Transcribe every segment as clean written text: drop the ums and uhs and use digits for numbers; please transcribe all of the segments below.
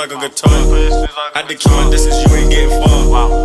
like a guitar. Had to keep my distance, you ain't getting far.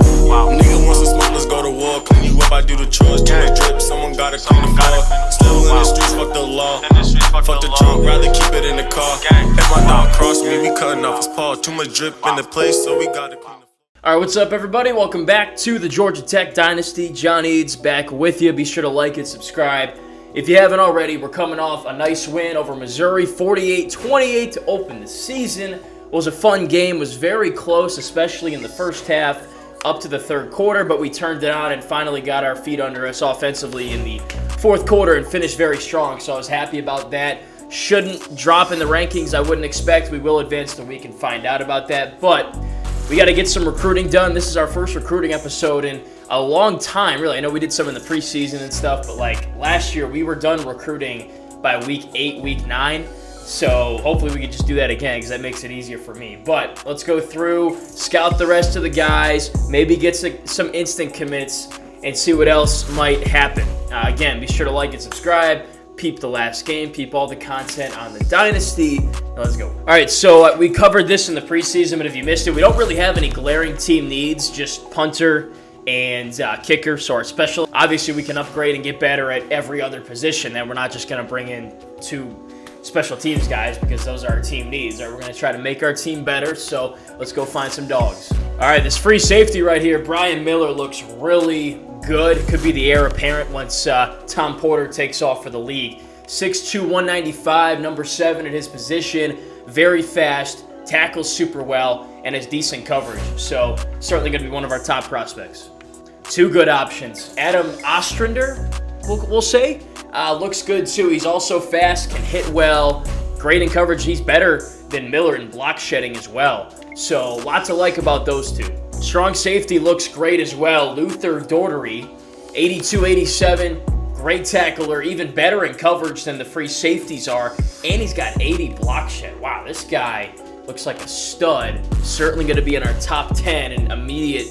Nigga wants to smoke, let's go to war. Clean you up, I do the chores. Too much drip, someone gotta clean the floor. Still in the streets, fuck the law. Fuck the trunk, rather keep it in the car. If my dog cross me, we cutting off his paw. Too much drip in the place, so we gotta clean the floor. All right, what's up, everybody? Welcome back to the Georgia Tech Dynasty. John Eads back with you. Be sure to like and subscribe. If you haven't already, we're coming off a nice win over Missouri, 48-28 to open the season. It was a fun game, was very close, especially in the first half up to the third quarter, but we turned it on and finally got our feet under us offensively in the fourth quarter and finished very strong, so I was happy about that. Shouldn't drop in the rankings, I wouldn't expect. We will advance the week and find out about that, but we got to get some recruiting done. This is our first recruiting episode in a long time, really. I know we did some in the preseason and stuff, but like last year, we were done recruiting by week 8, week 9. So hopefully we can just do that again because that makes it easier for me. But let's go through, scout the rest of the guys, maybe get some instant commits and see what else might happen. Again, be sure to like and subscribe. Peep the last game, peep all the content on the Dynasty. Now let's go. All right, so we covered this in the preseason, but if you missed it, we don't really have any glaring team needs, just punter and kicker. So our special, obviously we can upgrade and get better at every other position. Then we're not just going to bring in 2 special teams guys because those are our team needs. All right, we're going to try to make our team better, so let's go find some dogs. All right, this free safety right here, Brian Miller, looks really good. Could be the heir apparent once Tom Porter takes off for the league. 6'2", 195, number 7 at his position. Very fast, tackles super well, and has decent coverage. So certainly going to be one of our top prospects. 2 good options. Adam Ostrander, we'll say. Looks good too. He's also fast, can hit well, great in coverage. He's better than Miller in block shedding as well. So lots to like about those 2. Strong safety looks great as well. Luther Daugherty, 82-87, great tackler, even better in coverage than the free safeties are. And he's got 80 block shed. Wow, this guy looks like a stud. Certainly going to be in our top 10 and immediate,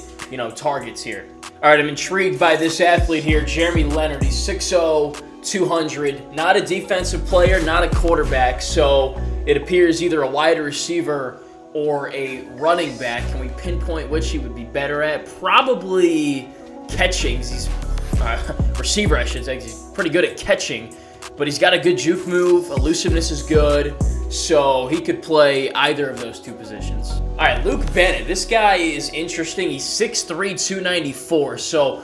targets here. All right, I'm intrigued by this athlete here, Jeremy Leonard. He's 6'0", 200, not a defensive player, not a quarterback, so it appears either a wide receiver or a running back. Can we pinpoint which he would be better at? Probably catching. He's receiver, I should say. He's pretty good at catching, but he's got a good juke move. Elusiveness is good, so he could play either of those 2 positions. All right, Luke Bennett. This guy is interesting. He's 6'3", 294, so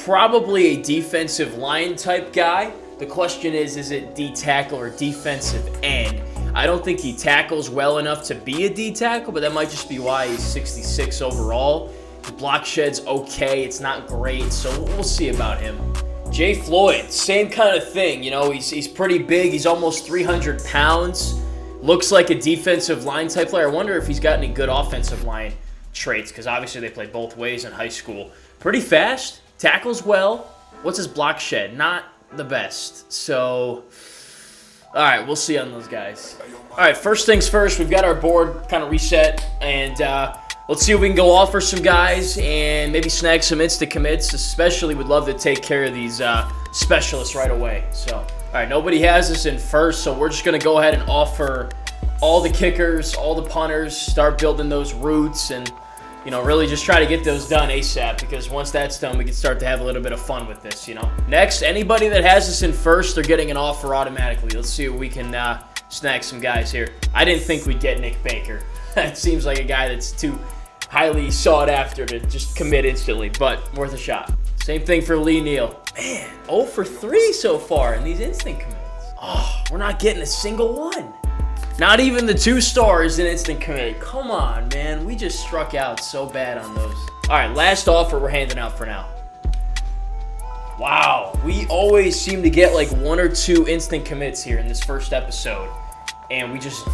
probably a defensive line type guy. The question is it D tackle or defensive end? I don't think he tackles well enough to be a D tackle, but that might just be why he's 66 overall. The block shed's okay. It's not great, so we'll see about him. Jay Floyd, same kind of thing. He's pretty big. He's almost 300 pounds. Looks like a defensive line type player. I wonder if he's got any good offensive line traits because obviously they played both ways in high school. Pretty fast. Tackles well. What's his block shed? Not the best. So, all right, we'll see on those guys. All right, first things first, we've got our board kind of reset, and let's see if we can go offer some guys and maybe snag some instant commits. Especially would love to take care of these specialists right away. So, all right, nobody has us in first, so we're just going to go ahead and offer all the kickers, all the punters, start building those routes, and really just try to get those done ASAP because once that's done, we can start to have a little bit of fun with this, Next, anybody that has us in first, they're getting an offer automatically. Let's see if we can snag some guys here. I didn't think we'd get Nick Baker. It seems like a guy that's too highly sought after to just commit instantly, but worth a shot. Same thing for Lee Neal. Man, 0 for 3 so far in these instant commits. Oh, we're not getting a single one. Not even the 2 stars in instant commit. Come on, man. We just struck out so bad on those. All right, last offer we're handing out for now. Wow, we always seem to get like 1 or 2 instant commits here in this first episode. And we just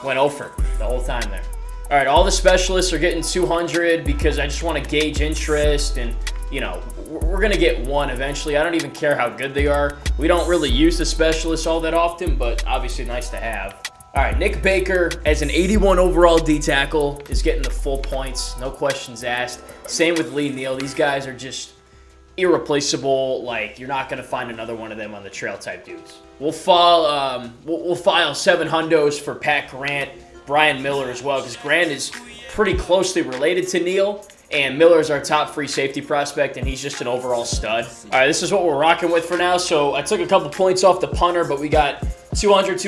went over the whole time there. All right, all the specialists are getting 200 because I just want to gauge interest and, we're going to get 1 eventually. I don't even care how good they are. We don't really use the specialists all that often, but obviously nice to have. All right, Nick Baker, as an 81 overall D tackle, is getting the full points. No questions asked. Same with Lee Neal. These guys are just irreplaceable. Like, you're not going to find another one of them on the trail type dudes. We'll file 7 hundos for Pat Grant. Brian Miller as well, because Grant is pretty closely related to Neal, and Miller's our top free safety prospect, and he's just an overall stud. All right, this is what we're rocking with for now. So I took a couple points off the punter, but we got 200,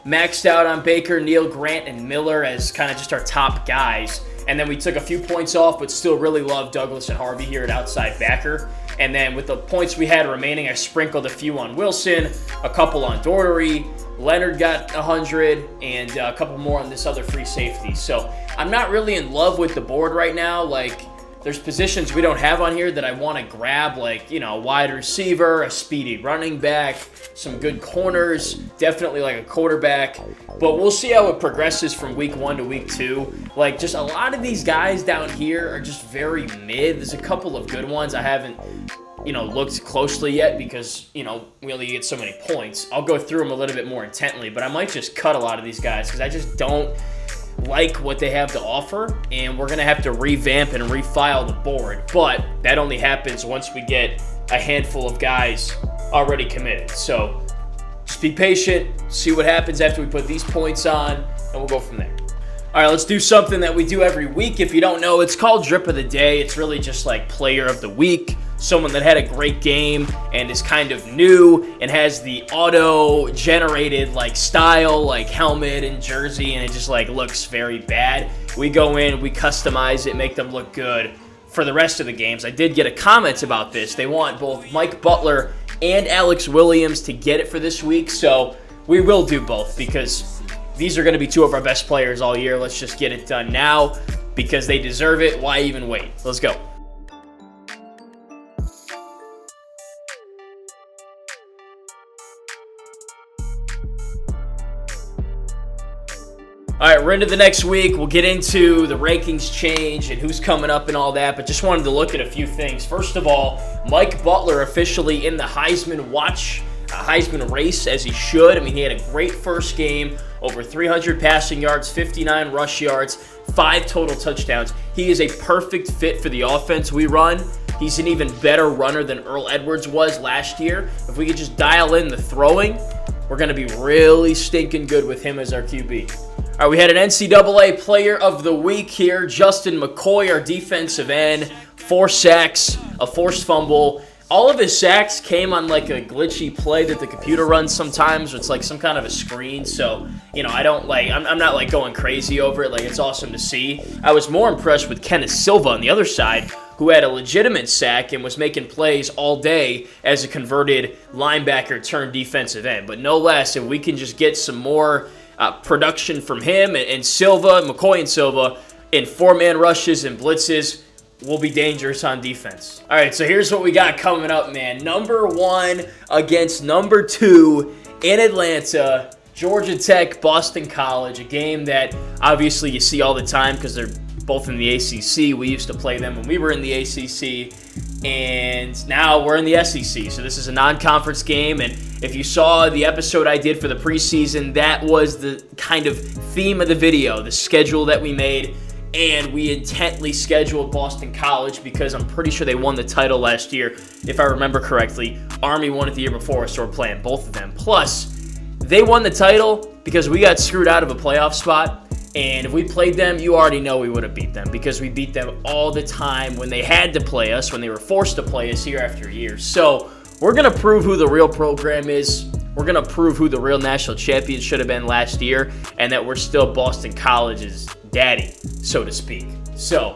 maxed out on Baker, Neal, Grant, and Miller as kind of just our top guys. And then we took a few points off, but still really love Douglas and Harvey here at outside backer. And then with the points we had remaining, I sprinkled a few on Wilson, a couple on Daugherty, Leonard got 100, and a couple more on this other free safety. So I'm not really in love with the board right now. Like, there's positions we don't have on here that I want to grab, like, you know, a wide receiver, a speedy running back, some good corners, definitely like a quarterback. But we'll see how it progresses from week 1 to week 2. Like, just a lot of these guys down here are just very mid. There's a couple of good ones I haven't, you know, looked closely yet because, you know, we only get so many points. I'll go through them a little bit more intently, but I might just cut a lot of these guys because I just don't like what they have to offer, and we're going to have to revamp and refile the board. But that only happens once we get a handful of guys already committed. So just be patient, see what happens after we put these points on, and we'll go from there. All right, let's do something that we do every week. If you don't know, it's called Drip of the Day. It's really just like player of the week, someone that had a great game and is kind of new and has the auto-generated like style, like helmet and jersey, and it just like looks very bad. We go in, we customize it, make them look good for the rest of the games. I did get a comment about this. They want both Mike Butler and Alex Williams to get it for this week, so we will do both because these are going to be two of our best players all year. Let's just get it done now because they deserve it. Why even wait? Let's go. All right, we're into the next week. We'll get into the rankings change and who's coming up and all that, but just wanted to look at a few things. First of all, Mike Butler officially in the Heisman Heisman race, as he should. I mean, he had a great first game, over 300 passing yards, 59 rush yards, 5 total touchdowns. He is a perfect fit for the offense we run. He's an even better runner than Earl Edwards was last year. If we could just dial in the throwing, we're going to be really stinking good with him as our QB. All right, we had an NCAA Player of the Week here. Justin McCoy, our defensive end, 4 sacks, a forced fumble. All of his sacks came on like a glitchy play that the computer runs sometimes. It's like some kind of a screen. So, you know, I'm not like going crazy over it. Like, it's awesome to see. I was more impressed with Kenneth Silva on the other side, who had a legitimate sack and was making plays all day as a converted linebacker turned defensive end. But no less, if we can just get some more production from him and Silva, McCoy and Silva, in 4-man rushes and blitzes, will be dangerous on defense. All right, so here's what we got coming up, man. Number 1 against number 2 in Atlanta, Georgia Tech, Boston College, a game that obviously you see all the time because they're both in the ACC. We used to play them when we were in the ACC, and now we're in the SEC. So this is a non-conference game, and if you saw the episode I did for the preseason, that was the kind of theme of the video, the schedule that we made. And we intently scheduled Boston College because I'm pretty sure they won the title last year, if I remember correctly. Army won it the year before, so we're playing both of them. Plus, they won the title because we got screwed out of a playoff spot. And if we played them, you already know we would have beat them because we beat them all the time when they had to play us, when they were forced to play us year after year. So we're going to prove who the real program is. We're going to prove who the real national champion should have been last year, and that we're still Boston College's daddy, so to speak. So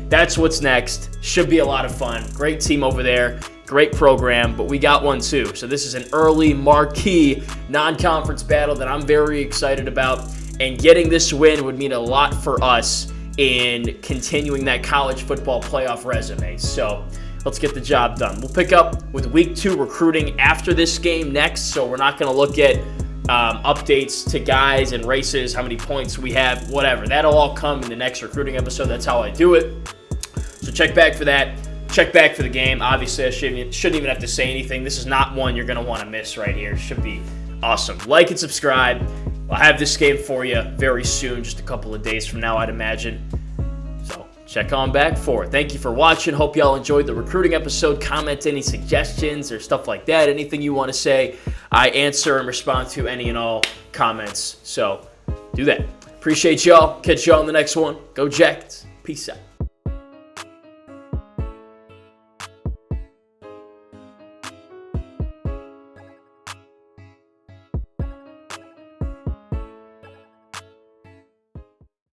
that's what's next. Should be a lot of fun. Great team over there. Great program, but we got one too. So this is an early marquee non-conference battle that I'm very excited about, and getting this win would mean a lot for us in continuing that college football playoff resume. So let's get the job done. We'll pick up with week 2 recruiting after this game next, so we're not going to look at updates to guys and races, how many points we have, whatever. That'll all come in the next recruiting episode. That's how I do it. So check back for that. Check back for the game. Obviously, I shouldn't even have to say anything. This is not one you're going to want to miss right here. Should be awesome. Like and subscribe. I'll have this game for you very soon, just a couple of days from now, I'd imagine. So check on back for it. Thank you for watching. Hope y'all enjoyed the recruiting episode. Comment any suggestions or stuff like that. Anything you want to say, I answer and respond to any and all comments. So do that. Appreciate y'all. Catch y'all on the next one. Go Jackets. Peace out.